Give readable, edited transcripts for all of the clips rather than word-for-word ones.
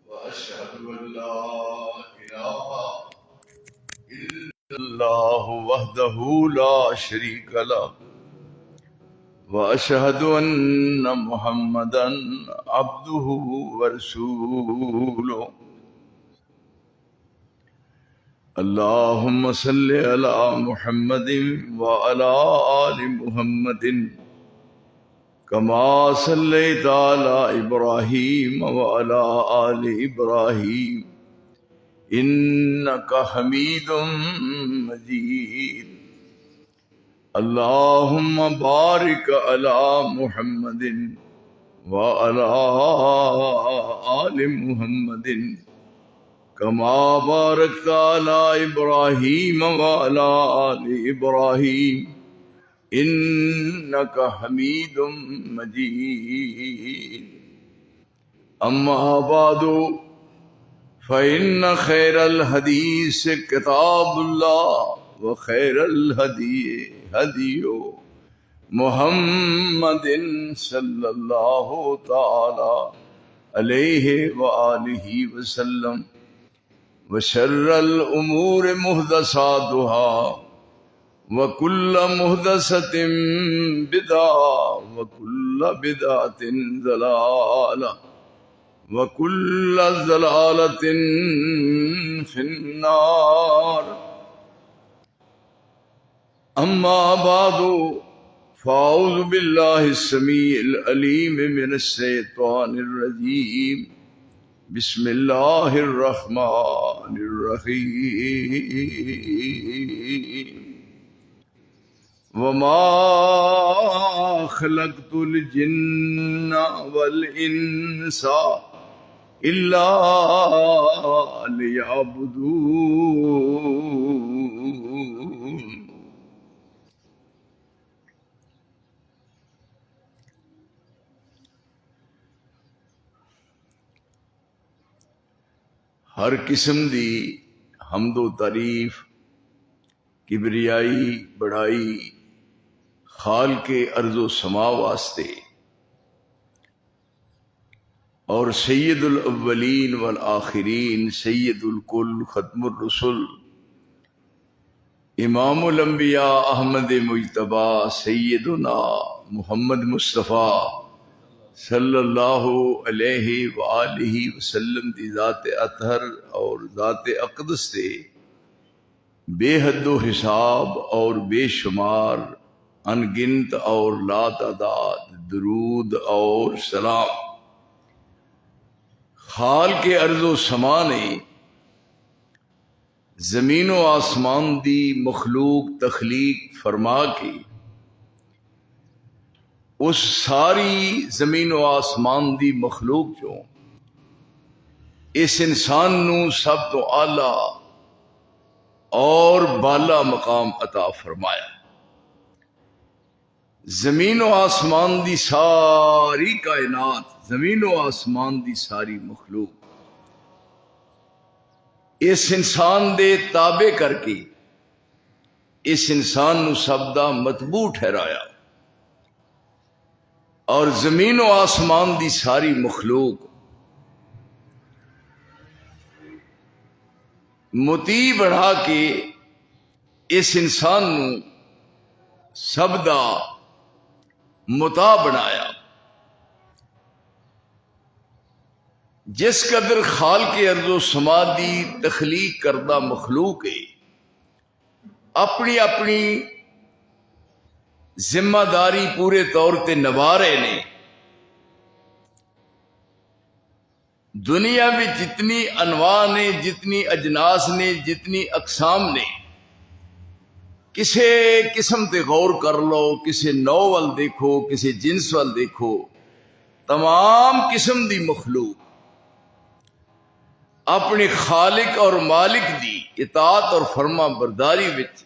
وأشهد أن لا إله إلا الله وحده لا شريك له وأشهد أن محمدا عبده ورسوله اللهم صل على محمد وعلى آل محمد كما صليت على إبراهيم وعلى آل إبراهيم إنك حميد مجيد اللهم بارك على محمد وعلى آل محمد كما باركت على إبراهيم وعلى آل إبراهيم إنك حميد مجيد أما بعد فإن خير الحديث كتاب الله وخير الهدي هدي محمد صلى الله تعالى عليه وآله وسلم وشر الأمور محدثاتها وكل محدثة بدعة وكل بدعة ضلالة وكل ضلالة في النار أما بعد فأعوذ بالله السميع العليم من الشيطان الرجيم بسم الله الرحمن الرحيم وما خلقت الجن والإنس إلا ليعبدون ہر قسم دی حمد و تعریف کبریائی بڑائی خالق ارض و سما واسطے اور سید الاولین والآخرین سید الکل ختم الرسل امام الانبیاء احمد مجتبی سیدنا محمد مصطفیٰ صلی اللہ علیہ وآلہ وسلم دی ذات اطہر اور ذات اقدس سے بے حد و حساب اور بے شمار انگنت اور لا تعداد درود اور سلام خالق ارض و سما نے زمین و آسمان دی مخلوق تخلیق فرما کے اس ساری زمین و آسمان دی مخلوق جو اس انسان نو سب تو اعلی اور بالا مقام عطا فرمایا زمین و آسمان دی ساری کائنات زمین و آسمان دی ساری مخلوق اس انسان دے تابع کر کے اس انسان نو سب دا متبوع ٹھہرایا اور زمین و آسمان دی ساری مخلوق مطیع بڑھا کے اس انسان نو سب دا مطاع بنایا جس قدر خالق ارض و سما دی تخلیق کردہ مخلوق ہے اپنی اپنی ذمہ داری پورے طور تے نبھا رہے نے دنیا میں جتنی انواع نے جتنی اجناس نے جتنی اقسام نے کسے قسم تے غور کر لو کسے نوع وال دیکھو کسے جنس وال دیکھو تمام قسم دی مخلوق اپنے خالق اور مالک دی اطاعت اور فرما برداری وچ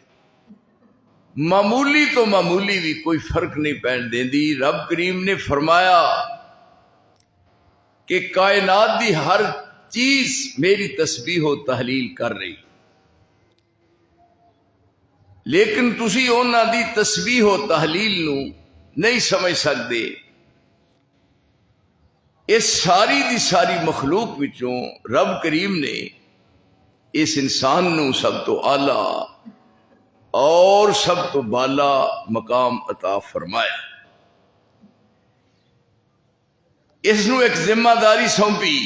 معمولی تو معمولی بھی کوئی فرق نہیں پہن دیندی رب کریم نے فرمایا کہ کائنات دی ہر چیز میری تسبیح و تحلیل کر رہی لیکن تسی انہاں دی تسبیح و تحلیل نو نہیں سمجھ سکتے اس ساری دی ساری مخلوق وچوں رب کریم نے اس انسان نو سب تو آلہ اور سب تو بالا مقام عطا فرمایا. اس نو ایک ذمہ داری سونپی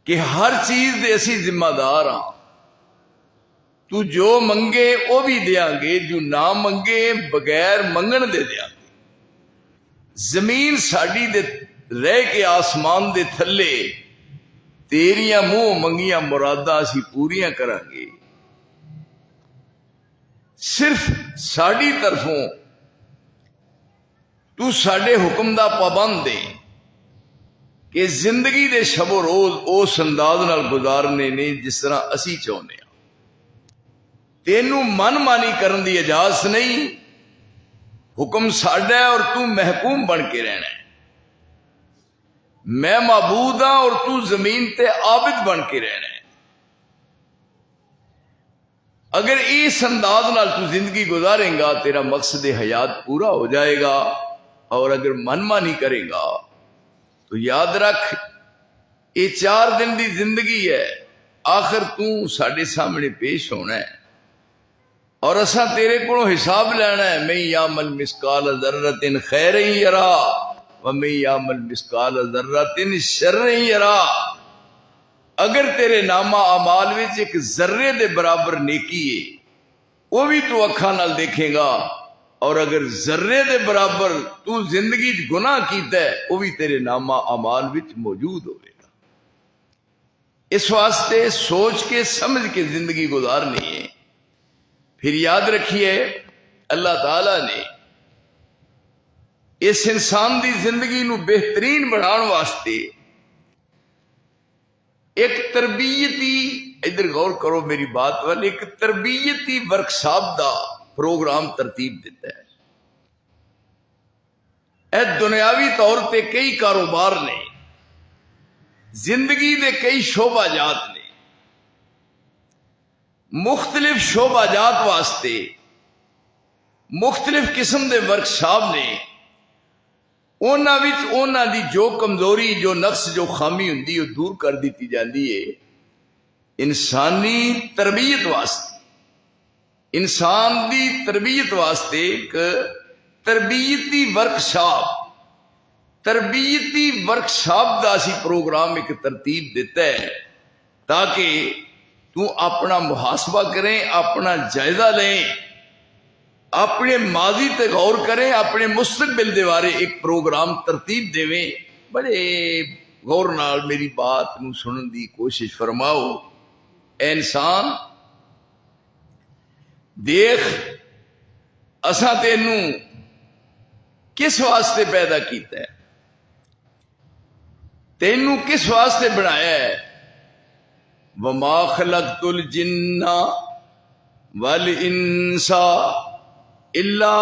کہ ہر چیز دے اسی ذمہ دار ہاں. تو جو منگے وہ بھی دیاں گے، جو نہ منگے بغیر منگن دے دیاں گے. زمین ساڈی دے رہ کے آسمان دے تھلے تیریاں منہ منگیاں مراداں اسی پوریاں کریں گے. صرف ساڈی طرفوں تو ساڈے حکم دا پابند دے کہ زندگی دے شب و روز اس انداز نال گزارنے نے جس طرح اسی چاہنے ہیں. تینوں من مانی کرن دی اجازت نہیں. حکم ساڈا ہے اور تو محکوم بن کے رہنا ہے. میں معبود ہاں اور تو زمین تے عابد بن کے رہنا ہے. اگر اس انداز نال تو زندگی گزارے گا تیرا مقصد حیات پورا ہو جائے گا. اور اگر من مانی کرے گا تو یاد رکھ یہ 4 دن دی زندگی ہے. آخر تو ساڈے سامنے پیش ہونا ہے اور اساں تیرے کو حساب لینا ہے. میں یعمل مثقال ذرۃ خیرا یرا ومن یعمل مثقال ذرۃ شرا یرا. اگر تیرے نامہ اعمال وچ ایک ذرے دے برابر نیکی ہے وہ بھی تو اکھاں نال دیکھے گا. اور اگر ذرے دے برابر تو زندگی گناہ کیتا ہے وہ بھی تیرے نامہ اعمال وچ موجود ہوئے گا. اس واسطے سوچ کے سمجھ کے زندگی گزارنی ہے. پھر یاد رکھیے اللہ تعالی نے اس انسان دی زندگی نو بہترین بناؤ واسطے ایک تربیتی، ادھر غور کرو میری بات وال، ایک تربیتی ورکشاپ دا پروگرام ترتیب دیتا ہے. اے دنیاوی طور تے کئی کاروبار نے، زندگی دے کئی شعبہ جات نے. مختلف شعبہ جات واسطے مختلف قسم دے ورکشاپ نے. اونا دی جو کمزوری، جو نقص، جو خامی ہوندی وہ دور کر دیتی جاندی ہے. انسانی تربیت واسطے، انسان دی تربیت واسطے ایک تربیتی ورکشاپ دا اسی پروگرام ایک ترتیب دیتا ہے تاکہ تو اپنا محاسبہ کریں، اپنا جائزہ لیں، اپنے ماضی تے غور کریں، اپنے مستقبل دے بارے ایک پروگرام ترتیب دیویں. بڑے غور نال میری بات نو سنن دی کوشش فرماؤ. اے انسان دیکھ، اساں تینوں کس واسطے پیدا کیتا ہے، تینوں کس واسطے بنایا ہے. وما خلقت الجن والانس الا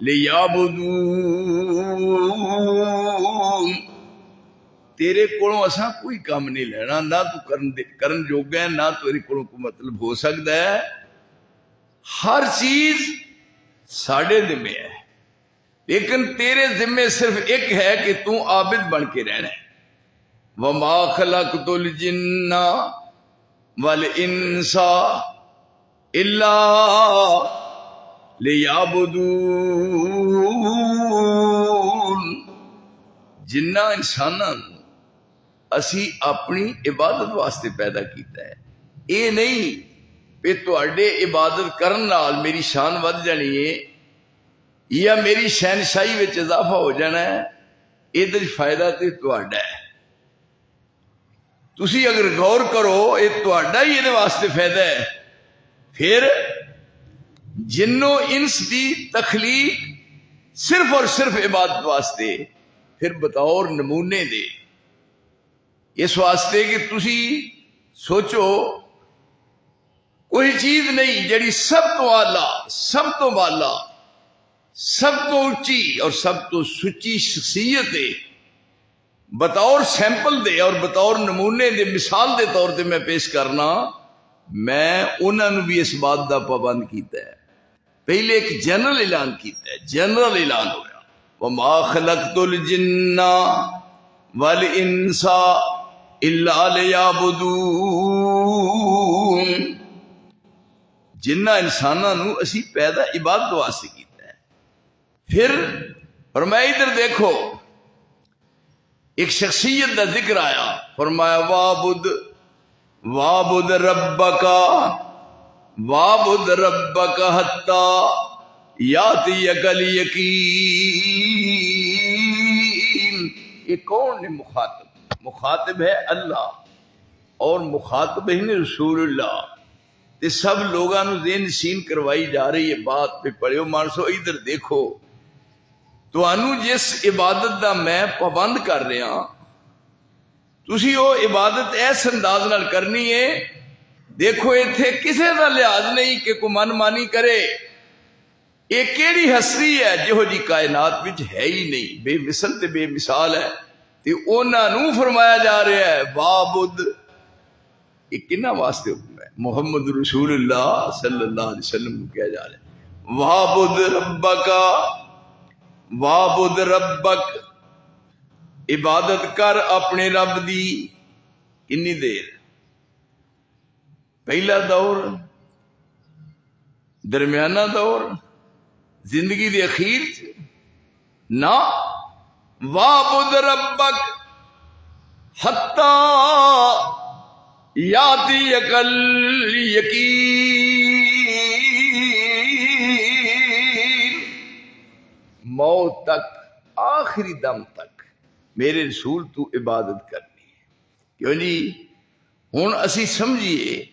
لیعبدون. تیرے کولوں اساں کوئی کام نہیں لینا، نہ تو کرن جوگا ہے، نہ تیرے کولوں کوئی مطلب ہو سکتا ہے. ہر چیز ساڈے ذمے ہے لیکن تیرے ذمے صرف ایک ہے کہ تو عابد بن کے رہنا ہے. وما خلقت الجن والانس الا لیعبدون. جنہ انساناں اسی اپنی عبادت واسطے پیدا کیتا ہے. یہ نہیں کہ تواڈے عبادت کرن نال میری شان ود جانی ہے یا میری شہنشاہی وچ اضافہ ہو جانا ہے. ادھر فائدہ تے تواڈا ہے. تسی اگر غور کرو یہ تواڈا ہی یہ واسطے فائدہ ہے. پھر جنوں انس دی تخلیق صرف اور صرف عبادت واسطے، پھر بطور نمونے دے، اس واسطے کہ تسی سوچو کوئی چیز نہیں جڑی سب تو آلہ، سب تو بالا، سب تو اونچی اور سب تو سچی شخصیت ہے، بطور سیمپل دے اور بطور نمونے دے، مثال دے طور تے میں پیش کرنا. میں انہوں نے بھی اس بات دا پابند کیتا ہے. پہلے ایک جنرل اعلان کیتا ہے، جنرل اعلان ہویا وما خلقت الجن والانس الا لیعبدون، جنہ انساناں نو اسی پیدا عبادت واسطے کیتا ہے۔ پھر فرمایا ادھر دیکھو، ایک شخصیت کا ذکر آیا، فرمایا وعبد ربک حتی یاتیک الیقین۔ یہ کون ہے مخاطب؟ مخاطب ہے اللہ اور مخاطب ہے رسول اللہ۔ تے سب لوگاں نو ذہن نشین کروائی جا رہی ہے بات پہ پڑھو مانسو ادھر دیکھو، تانوں جس عبادت دا میں پابند کر رہا، تسی وہ عبادت ایس انداز نال کرنی ہے، دیکھو ایتھے کسے دا لحاظ نہیں کہ کوئی من مانی کرے۔ یہ کیڑی ہستی ہے جہو جی کائنات وچ ہے ہی نہیں، بے مثل تے بے مثال ہے، تے انہاں نو فرمایا جا رہا ہے وعبد۔ یہ کنہاں واسطے حکم ہے؟ محمد رسول اللہ صلی اللہ علیہ وسلم کو کیا جا رہا ہے وعبد ربک، عبادت کر اپنے رب دی۔ کنی دیر؟ پہلا دور، درمیانہ دور، زندگی دی اخیر نہ، وعبد ربک حتی یاتیک الیقین، موت تک، آخری دم تک میرے رسول تو عبادت کرنی ہے۔ کیوں جی؟ ہن اسی سمجھیے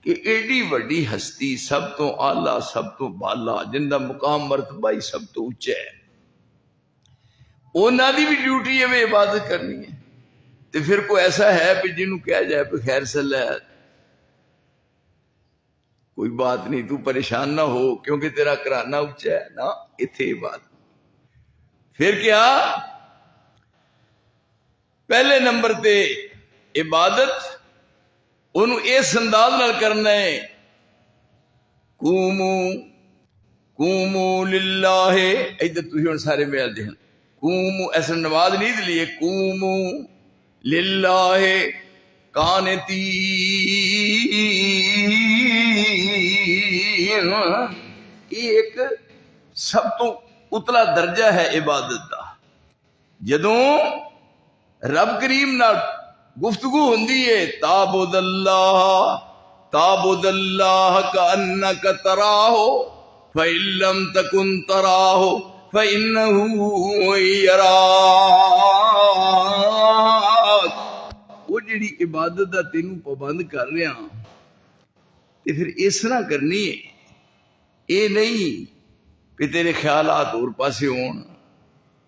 کہ ایڈی وڈی ہستی، سب تو آلہ، سب تو بالا، جن دا مقام مرتبہ ہی سب تو اونچا ہے، انہاں دی بھی ڈیوٹی ہے وہ عبادت کرنی ہے۔ تو پھر کوئی ایسا ہے کہ جنہوں کہا جائے پہ خیر صلی ہے، کوئی بات نہیں، تو پریشان نہ ہو کیونکہ تیرا کرانا اونچا ہے نا، اتھے بات۔ پھر کیا؟ پہلے نمبر تے عبادت انہوں اس انداز نال کرنا ہے، قومو للہ، ادھر تھی ہوں سارے میل دہن، قومو، ایسا نماز نہیں دلیے، قومو للہ قانتین۔ یہ ایک سب تو اتلا درجہ ہے عبادت دا۔ جدوں رب کریم نال گفتگو ہوندی ہے، تعبد اللہ کأنک تراہ فإن لم تکن تراہ فإنہ یراک۔ وہ جڑی عبادت دا تینوں پابند کر رہے ہیں تے پھر اس طرح کرنی ہے، اے نہیں کہ تیرے خیالات اور پاسے ہون،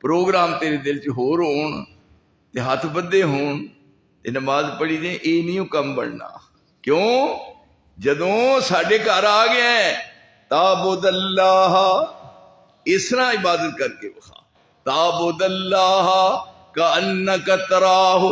پروگرام تیرے دل چ ہور ہون، تے ہاتھ بدے ہون تے نماز پڑھی دیں، اے نہیں کم بڑھنا۔ کیوں؟ جدوں ساڈے گھر آ گیا ہے تعبد اللہ، اس طرح عبادت کر کے بخا، تعبد اللہ کأنک تراہ،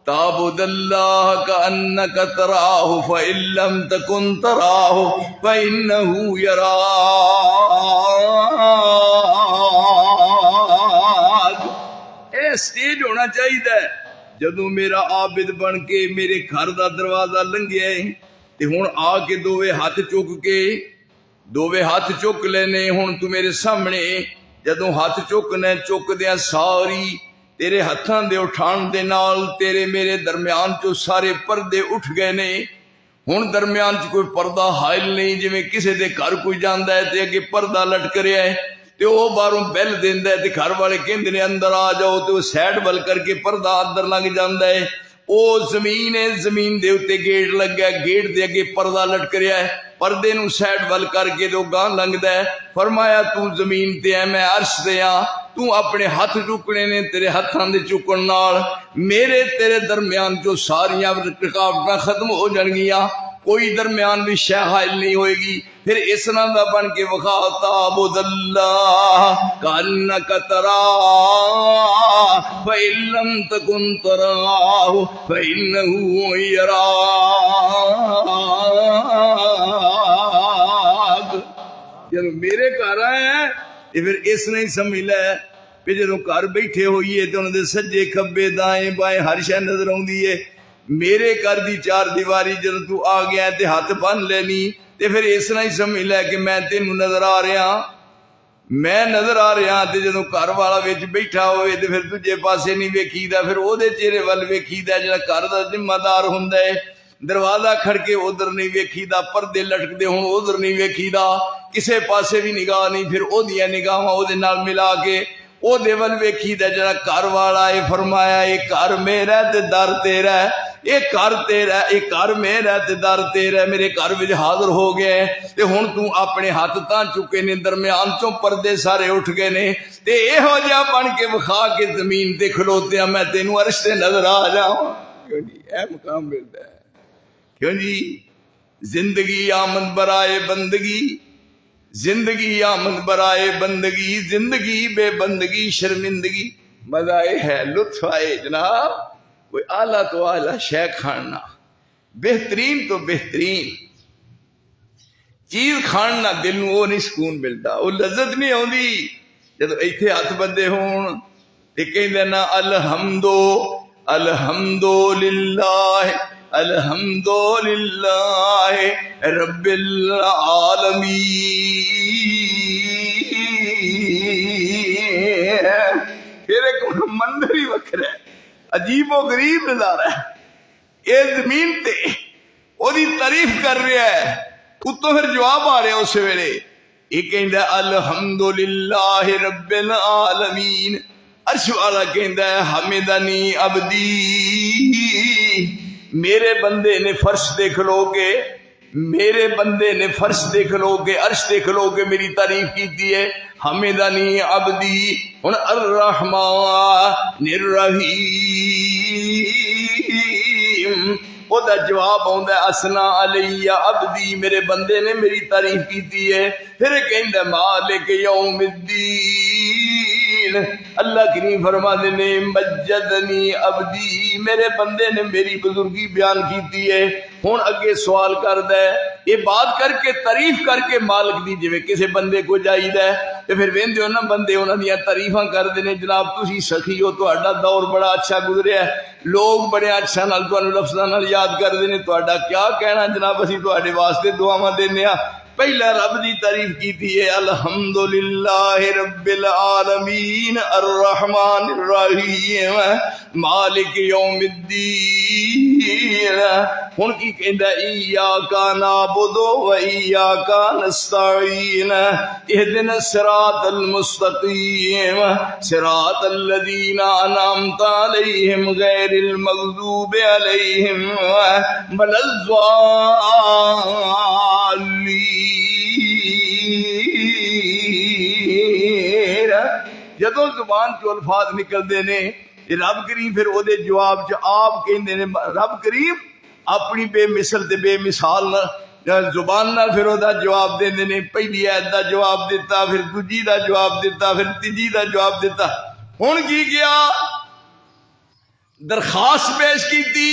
تعبد اللہ کأنک تراہ فإن لم تکن تراہ فإنہ یراک۔ اے سٹیج ہونا چاہیے، جدوں میرا عابد بن کے میرے گھر دا دروازہ لنگیا ہے تے ہن آ کے دووے ہاتھ چک لینے، ہن تو میرے سامنے جدوں ہاتھ چکنا چک دیاں ساری تیرے ہتھاں دے اٹھان دے نال تیرے میرے درمیان چو سارے پردے اٹھ گئے نے۔ ہن درمیان چ کوئی پردہ حائل نہیں، جویں کسے دے گھر کوئی جاندا ہے تے اگے پردہ لٹک رہا ہے تے او باہروں بیل دیندا ہے تے گھر والے کہندے نے اندر آ جاؤ تے او سائڈ ول کر کے پردہ اندر لنگ جاندا ہے۔ او زمین ہے، زمین دے اوتے گیٹ لگا ہے، گیٹ دے اگے پردہ لٹک رہا ہے، پردے نو سائڈ ول کر کے تو گاں لنگدا ہے۔ فرمایا تو زمین تے ہے، میں عرش تے ہاں، تو اپنے ہاتھ چکنے نے، تیرے ہاتھاں دے چکن نال میرے تیرے درمیان جو ساریاں رکاوٹاں ختم ہو جان گیاں، کوئی درمیان بھی شے حائل نہیں ہوئے گی۔ پھر اس طرح دا بن کے وخا، تعبد اللہ کأنک تراہ فإن لم تکن تراہ فإنہ یراک۔ جب میرے گھر آئے ہیں پھر اس نے سمجھ لے کہ جدوں گھر بیٹھے ہوئیے تو انہوں دے سجے کھبے دائیں بائیں ہر شے نظر آؤندی ہے. میرے گھر دی چار دیواری جدوں تو آ گیا تے ہاتھ بن لینی تے پھر اس طرح ہی سمجھ لے کہ میں تینوں نظر آ رہا میں نظر آ رہا تے جدوں گھر والا وچ بیٹھا ہوئے تے پھر دوجے پاسے نہیں ویکھیدا پھر او دے چہرے ول ویکھیدا جڑا گھر دا ذمہ دار ہوندا ہے. دروازہ کھڑکے ادھر نہیں ویکھیدا پردے لٹکدے ہون ادھر نہیں ویکھیدا کسے پاسے بھی نگاہ نہیں پھر او دیاں نگاہاں او دے نال ملا کے او دے ول ویکھیدا جڑا گھر والا ہے. فرمایا اے گھر میرا تے در تیرا ہے اے گھر تیرا اے گھر میرا تے در تیرا میرے گھر وچ حاضر ہو گئے تے ہن تو اپنے ہاتھ تاں چکے نے درمیان چوں پردے سارے اٹھ گئے نے تے ایہو جہا بن کے وکھا کے زمین تے کھلوتیا میں تینوں عرش تے نظر آ جاواں. کیوں جی اے مقام ملدا ہے. کیوں جی زندگی آمد برائے بندگی زندگی آمد برائے بندگی زندگی بے بندگی شرمندگی. مزہ یہ ہے لطف آئے جناب کوئی اعلیٰ تو اعلیٰ شے کھانا بہترین تو بہترین چیز کھانا دل نوں وہ نہیں سکون ملتا وہ لذت نہیں آتی جب ایتھے ہاتھ بندے ہون تے کہندے نا الحمدو الحمدو للہ الحمد للہ رب العالمین. پھر ایک منظر ہی وکھرا ہے عجیب و غریب نظارہ ہے یہ زمین تے وہ دی تعریف کر رہا ہے اتوں پھر جواب آ رہا اس ویلے یہ کہندا الحمد للہ رب العالمین. عرش والا کہندا ہے حمدنی عبدی میرے بندے نے فرش دیکھ لو گے میرے بندے نے فرش دیکھ لو گے عرش دیکھ لو گے میری تعریف کیتی ہے. حمدنی عبدی ہن الرحمن الرحیم او دا جواب آندا ہے اسنا علی عبدی میرے بندے نے میری تعریف کیتی ہے. پھر کہندا مالک یوم الدین اللہ کریم فرما دے نے مجدنی عبدی میرے بندے نے میری بزرگی بیان کیتی ہے. ہن اگے سوال کردا ہے یہ بات کر کے تعریف کر کے مالک دی جویں کسے بندے کو جائیدا ہے تے پھر ویندے ہو نا بندے انہاں دیاں تعریفاں کردے نے جناب تسی سخی ہو تہاڈا دور بڑا اچھا گزریا ہے لوگ بڑے اچھا نال تانوں لفظاں نال یاد کردے نے تہاڈا کیا کہنا جناب اسی تہاڈے واسطے دعاواں دینے ہاں. پہلا رب دی تعریف کیتی ہے الحمدللہ رب العالمین الرحمن الرحیم مالک یوم الدین. ہن کی کہندا ایاک نعبد و ایاک نستعین اہدنا الصراط المستقیم صراط الذین انعمت علیہم غیر المغضوب علیہم ولا الضالین. جدوں زبان چ الفاظ نکلدے نے رب کریم پھر او دے جواب چ آپ کہندے نے رب کریم اپنی بے مثل تے بے مثال زبان نال پھر او دا جواب دیندے نے. پہلی آیت دا جواب دیتا پھر دوجی دا جواب دیتا پھر تیجی دا جواب دیتا. ہن کی کیا درخواست پیش کیتی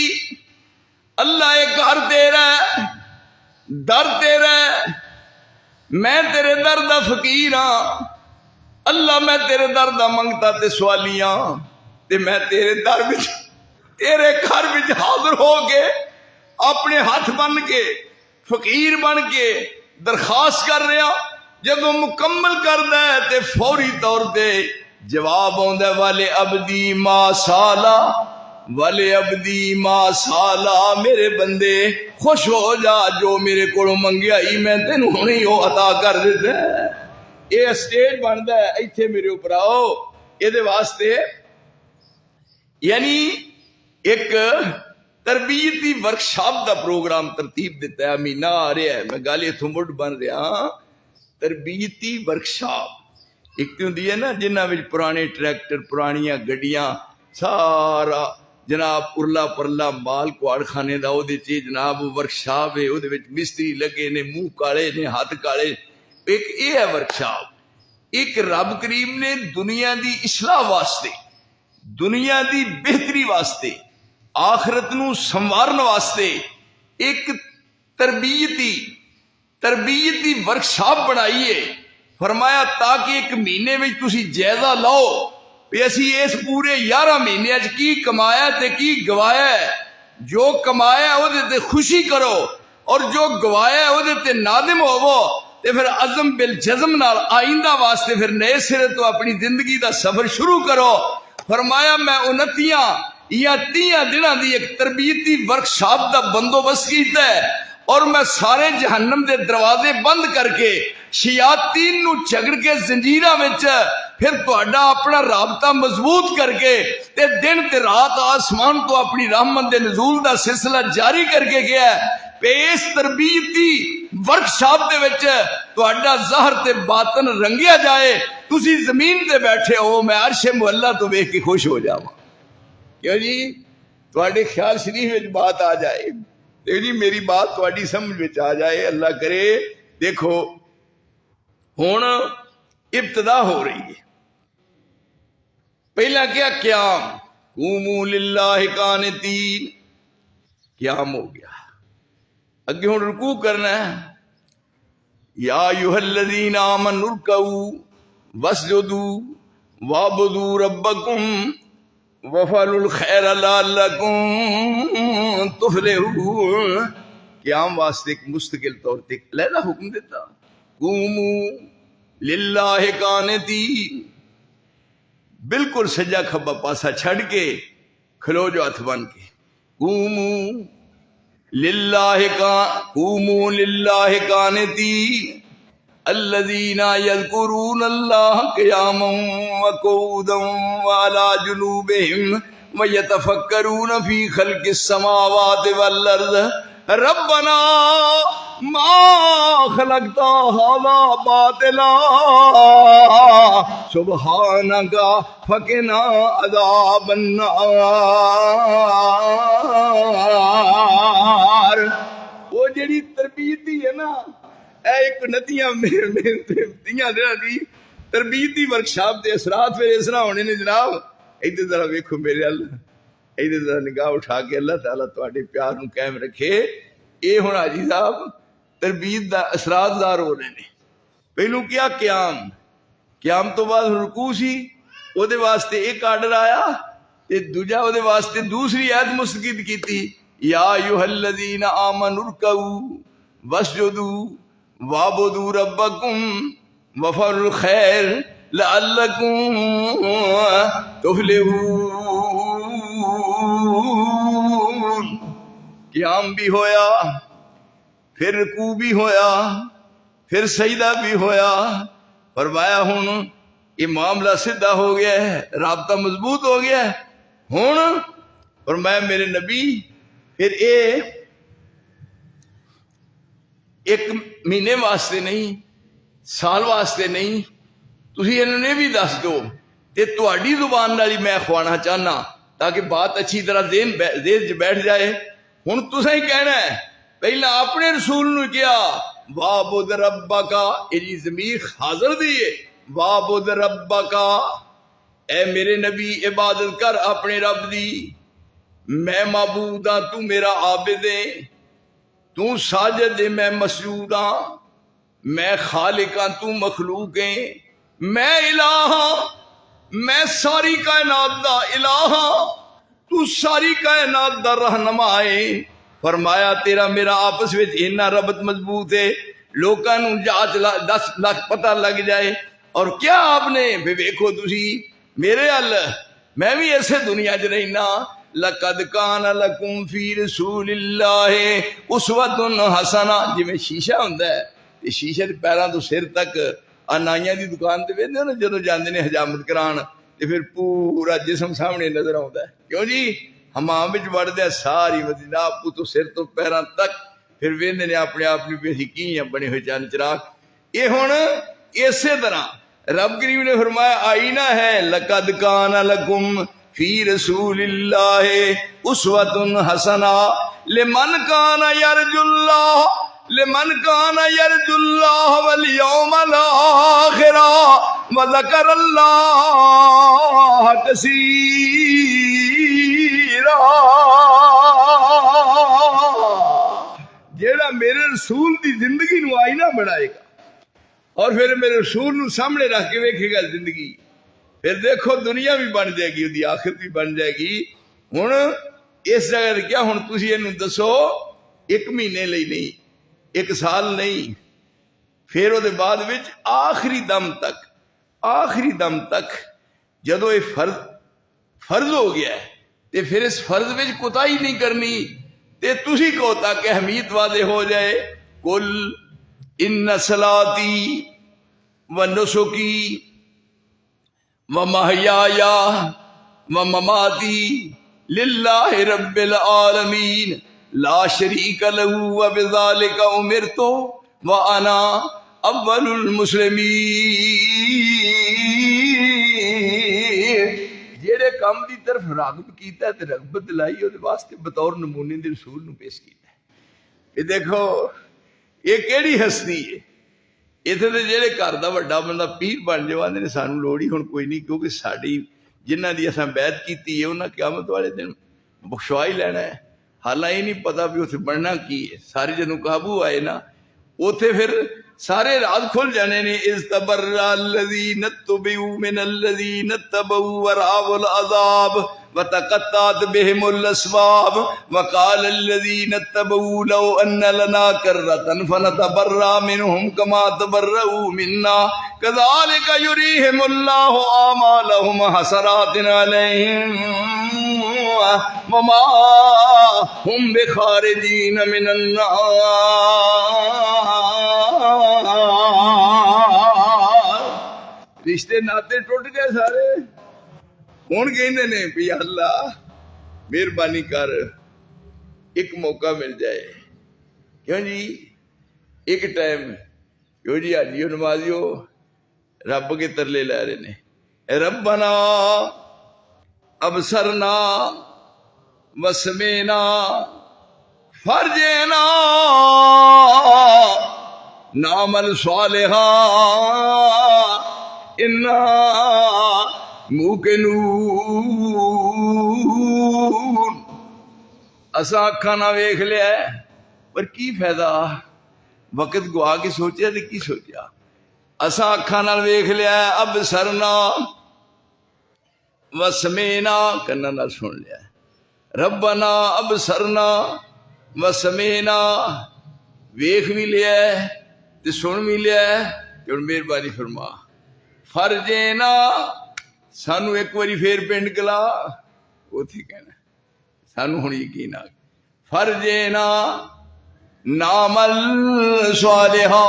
اللہ ایک گھر تیرا ہے در تیرا ہے میں تیرے در دا فقیر ہاں اللہ میں تیرے در دا منگتا تے سوالیاں تے میں تیرے در وچ تیرے گھر وچ حاضر ہو کے اپنے ہاتھ بن کے فقیر بن کے درخواست کر رہا جدوں مکمل کردا ہے تے فوری طور تے جواب آندا ہے والے عبدی ما سالا والے عبدی ما سالا میرے بندے خوش ہو جا جو میرے کو منگیا ہی میں تینوں ہنے ہی عطا کر دیتا ہے. یہ سٹیج بنتا ہے ایتھے میرے اوپر آؤ یہ واسطے یعنی ایک تربیتی ورکشاپ دا پروگرام ترتیب دیتا ہے مہینہ آ رہا ہے میں گل اتوں مڈ بن رہا ہاں. تربیتی ورکشاپ ایک تو ہوندی ہے نا جنہاں وچ پرانے ٹریکٹر پرانیاں گڈیاں سارا جناب ارلا پرلا مال کوڑ خانے دا او دے چ جناب ورکشاپ ہے او دے وچ مستری لگے نے منہ کالے نے ہاتھ کالے. ایک یہ ہے ورکشاپ ایک رب کریم نے دنیا دی اصلاح واسطے دنیا دی بہتری واسطے آخرت نو سنوارن واسطے ایک تربیتی ورکشاپ بنائی ہے. فرمایا تاکہ ایک مہینے میں تسی جائزہ لاؤ بھی اسی اس پورے 11 مہینے کی کمایا تے کی گوایا ہے. جو کمایا وہ تے خوشی کرو اور جو گوایا وہ تے نادم ہوو تے پھر عزم بالجزم نال آئندہ واسطے پھر نئے سرے تو اپنی زندگی دا سفر شروع کرو. فرمایا میں 29 یا 30 دنوں دی ایک تربیتی ورکشاپ دا بندوبست کیتا ہے اور میں سارے جہنم دے دروازے بند کر کے شیاطین نو جھگڑ کے زنجیراں وچ پھر تہاڈا اپنا رابطہ مضبوط کر کے تے دن تے رات آسمان تو اپنی رحمت دے نزول دا سلسلہ جاری کر کے گیا ہے. اس تربیتی ورکشاپ دے وچ تہاڈا ظاہر تے باطن رنگیا جائے. تسی زمین تے بیٹھے ہو میں عرش معلا تو ویکھ کے خوش ہو جاواں. کیوں جی تہاڈے خیال شریف وچ بات آ جائے جی میری بات تہاڈی سمجھ وچ آ جائے. اللہ کرے. دیکھو ہن ابتدا ہو رہی ہے. پہلا کیا قیام قوموا للہ قانتین قیام ہو گیا. اگے ہوں رکوع کرنا ہے. یا ایھا الذین آمنوا ارکعوا واسجدوا واعبدوا ربکم وفعلوا الخیر لعلکم تفلحون. قیام واسطے ایک مستقل طور پہ ایک علیحدہ حکم دیتا. قوموا للہ قانتین بالکل سجا کھبا پاسا چھڑ کے کھلو جو ہاتھ بن کے. قوموا للہ قانتین الذین یذکرون اللہ قیاما وقعودا وعلی جنوبہم ویتفکرون فی خلق السماوات والارض ربنا ما خلقت ھذا باطلا سبحانک فقنا عذاب النار. وہ جڑی تربیتی ہے نا اے ایک ندیاں دی تربیتی ورکشاپ دے اثرات پھر اس طرح ہونے نے جناب. ادھر ذرا ویکھو میرے اللہ ادھر ذرا نگاہ اٹھا کے اللہ تعالیٰ تہاڈے پیار نو قائم رکھے. اے ہن حاجی صاحب تربیت دا اثرات ظاہر ہو رہے نے. پہلو کیا قیام تو بعد رکوع سی او دے واسطے ایک آرڈر آیا تے دوجا او دے واسطے دوسری آیت مستقید کیتی. یا ایھا الذین آمنوا ارکعوا واسجدوا واعبدوا ربکم وفعلوا الخیر لعلکم تفلحون. قیام بھی ہویا پھر رکوع بھی ہویا پھر سجدہ بھی ہویا. فرمایا ہن یہ معاملہ سیدھا ہو گیا ہے رابطہ مضبوط ہو گیا ہے. ہن فرمایا میرے نبی پھر ایک مہینے واسطے نہیں سال واسطے نہیں تسی انہوں نے بھی دس دو تے تہاڈی زبان نال میں خوانا چاہنا تاکہ بات اچھی طرح ذہن چ بیٹھ جائے. ہن تساں ہی کہنا ہے پہلا اپنے رسول نو کیا وعبد ربک یہ ضمیر حاضر دیے وعبد ربک اے میرے نبی عبادت کر اپنے رب دی. میں معبود ہاں تو میرا عابد ہے تو ساجد ہے میں مسجود ہاں. میں خالق ہاں تو مخلوق ہے. میں الہ ہاں میں ساری کائنات دا الہ ہاں تو ساری کائنات دا رہنما ہے. فرمایا تیرا میرا آپس میں اتنا ربط مضبوط ہے لوکاں نوں جاچ 10 لاکھ پتہ لگ جائے. اور کیا آپ نے ویکھو تسی میرے ال میں بھی ایسے دنیا چ رہنا. لقد کان لکم فی رسول اللہ اسوۃ حسنہ. جویں شیشہ ہوندا ہے تے شیشے دے پیراں تو سر تک نائیاں دی دکان تے ویندے نا جدوں جاندے نے حجامت کران تے پھر پورا جسم سامنے نظر آوندا ہے. کیوں جی حمام وچ وڑدے ساری مدینہ آپ تو سر تو پیراں تک پھر ویندے نے اپنے آپ نوں بھی کیاں بنے ہوئے چند چراغ. یہ ہن اسی طرح رب کریم نے فرمایا آئینہ ہے لقد کان لکم فی رسول اللہ اسوۃ حسنہ لمن کان یرجو اللہ والیوم الآخر وذکر اللہ کثیرا. جیڑا میرے رسول دی زندگی نو آئینہ بنائے گا اور پھر میرے رسول نو سامنے رکھ کے ویکھے گا زندگی پھر دیکھو دنیا بھی بن جائے گی، دی آخرت بھی بن جائے گی۔ ہن اس جگہ کیا ہن تسی اینوں دسو 1 مہینے لئی نہیں، 1 سال نہیں، پھر وہ بعد وچ آخری دم تک جدو یہ فرض ہو گیا ہے تے پھر اس فرض وچ کوتاہی نہیں کرنی، تے تسی کو تاکہ اہمیت واضح ہو جائے۔ قل ان صلاتی و نسکی و محیای و مماتی للہ رب العالمین لا شریک لہ و بذالک امرت وانا اول المسلمین۔ جیڑے کام دی طرف راغب کیتا ہے تے رغبت لائی او دے واسطے بطور نمونے دے رسول نو پیش کیتا ہے۔ یہ دیکھو یہ کیڑی ہستی ہے، اتنے تو جہے گھر کا وڈا بندہ پیر بن جائے آدھے نے سانو لوڑ ہی ہن کوئی نہیں، کیونکہ ساری جنہ دی اساں بیعت کیتی ہے انہاں قیامت والے دن بخشوا ہی لینا ہے۔ حالانکہ یہ نہیں پتا بھی اتنے بننا کی ہے۔ سارے جدوں قابو آئے نا اوتھے پھر سارے راز کھل جانے نے۔ اذ تبرأ الذین اتبعوا من الذین اتبعوا ورأوا العذاب وتقطعت بهم الاسباب وقال الذين اتبعوا لو ان لنا كرة فنتبرأ منهم كما تبرؤوا منا كذلك يريهم الله اعمالهم حسرات عليهم وما هم بخارجين من النار۔ رشتے ناتے ٹوٹ گئے سارے۔ ہوں کہندے نے بھی اللہ مہربانی کر ایک موقع مل جائے۔ کیوں جی ایک ٹائم کیوں جی حاجیو نمازیو رب کے ترلے لے رہے نے، ربنا ابصرنا وسمعنا فرجنا نعمل صالحا انا موقنون۔ اساں اکھاں نہ ویکھ لیا ہے پر کی فائدہ، وقت گوا کے سوچیا تے کی سوچیا۔ اساں اکھاں نال ویکھ لیا ہے، ابصرنا وسمعنا کنا نال سن لیا ہے، ربنا ابصرنا وسمعنا ویکھ بھی لیا ہے تے سن بھی لیا ہے، کہ مہربانی فرما فرجنا سانو ایک باری پھر پنڈ کلا اوتھے کہنا سانو ہن یقین آ گیا، فرجنا نعمل صالحا۔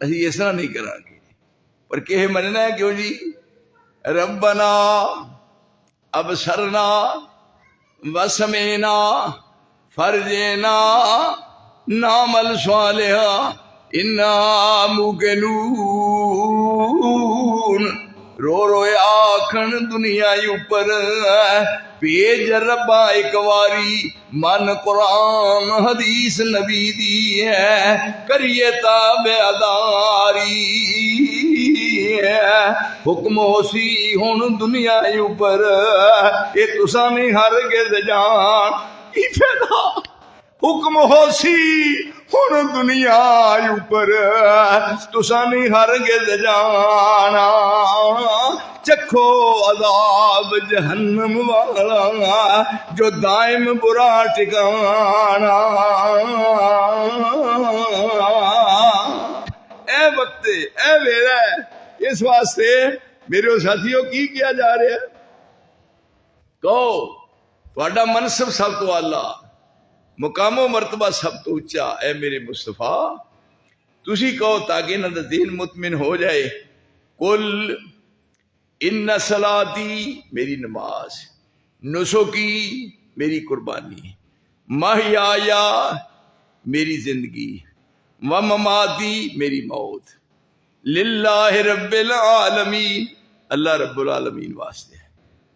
اسی اس طرح نہیں کرا گے پر کہ مننا ہے کیوں جی، ربنا ابصرنا وسمعنا فرجنا نعمل صالحا انا موقنون۔ رو روئے آکھن دنیا اوپر بھیج ربا ایک واری، من قرآن حدیث نبی دی ہے کریے تابعداری۔ حکم ہو سی ہن دنیا اوپر اے تساں نہیں ہرگز جان کی فائدہ، حکم ہو سی ہن دنیا اوپر تساں نہیں ہرگز جانا، چکھو عذاب جہنم والا جو دائم برا ٹھکانا۔ اے وقت اے ویلا اس واسطے میرے ساتھیوں کی کیا جا رہا ہے، کہو تہاڈا منصب سب تو اعلیٰ، مقام و مرتبہ سب تو اچا، اے میرے مصطفیٰ تسی کہو تاکہ انہاں دا ذہن مطمئن ہو جائے۔ قل ان صلاتی میری نماز، نسکی میری قربانی، محیایا میری زندگی، و مماتی میری موت، للہ رب العالمین اللہ رب العالمین واسطے ہے۔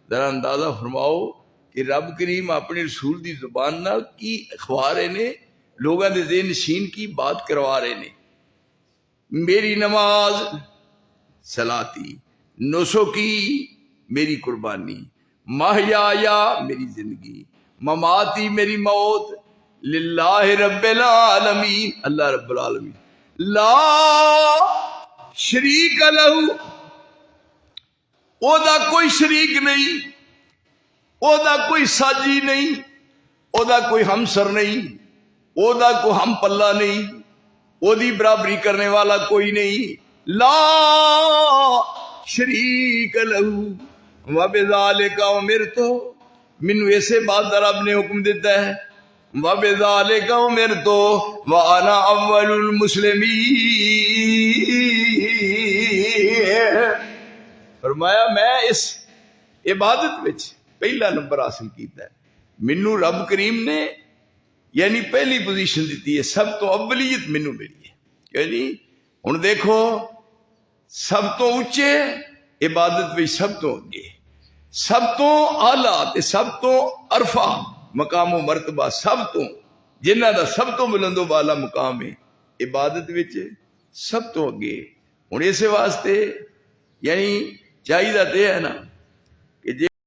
ذرا اندازہ فرماؤ کہ رب کریم اپنے رسول دی زبان نال کی اخوا رہے نے، لوگاں دے ذہن نشین کی بات کروا رہے نے۔ میری نماز صلاتی، نسکی میری قربانی، محیایا میری زندگی، مماتی میری موت، للہ رب العالمین اللہ رب العالمین لا شریک لہ او دا کوئی شریک نہیں، او دا کوئی ساجی نہیں، او دا کوئی ہمسر نہیں، او دا کوئی ہم پلہ نہیں، او دی برابری کرنے والا کوئی نہیں. لا شریک لہو وبذالک امرت. مینوں ایسے بات رب نے حکم دیتا ہے، وبذالک امرت وانا اول المسلمین. فرمایا میں اس عبادت وچ پہلا نمبر حاصل کیتا ہے. مینوں رب کریم نے یعنی پہلی پوزیشن دیتی ہے، سب تو اولیت مینوں ملی ہے. یعنی ہن دیکھو سب تو اونچے عبادت وچ سب تو اگے، سب تو اعلیٰ تے سب تو عرفہ مقام و مرتبہ، سب تو جنہ دا سب تو بلند و بالا مقام ہے عبادت وچ سب تو اگے. ہن اس واسطے یعنی چاہیے تے ہے نا کہ